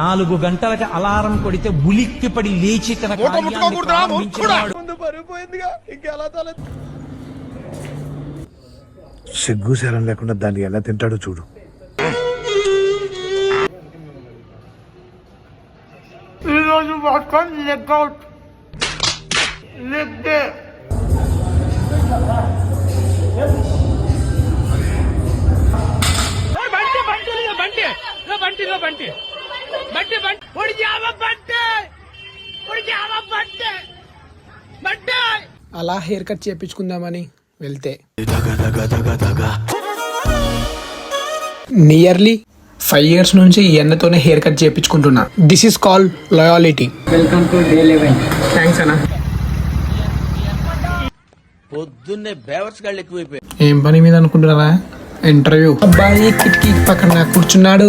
4 గంటలకి అలారం కొడితే ఉలిక్కి పడి లేచి తన సిగ్గు శరం లేకుండా దాన్ని ఎలా తింటాడో చూడు. ఈరోజు మొత్తం లెగ్అవుట్ లెగ్ అలా హెయిర్ కట్ చేయించుకుందామని వెళ్తే నియర్లీ 5 years నుంచి ఈ ఎన్నతోనే హెయిర్ కట్ చేయించుకుంటున్నా. This is called loyalty. Welcome to day 11. Thanks అన్న. పొద్దున్నే బేవర్స్ గాళ్ళు ఎక్కువైపోయాయి. ఏం పని మీద అనుకుంటున్నారా? ఇంటర్వ్యూ. అబ్బాయి కిటికీ పక్కన కూర్చున్నాడు.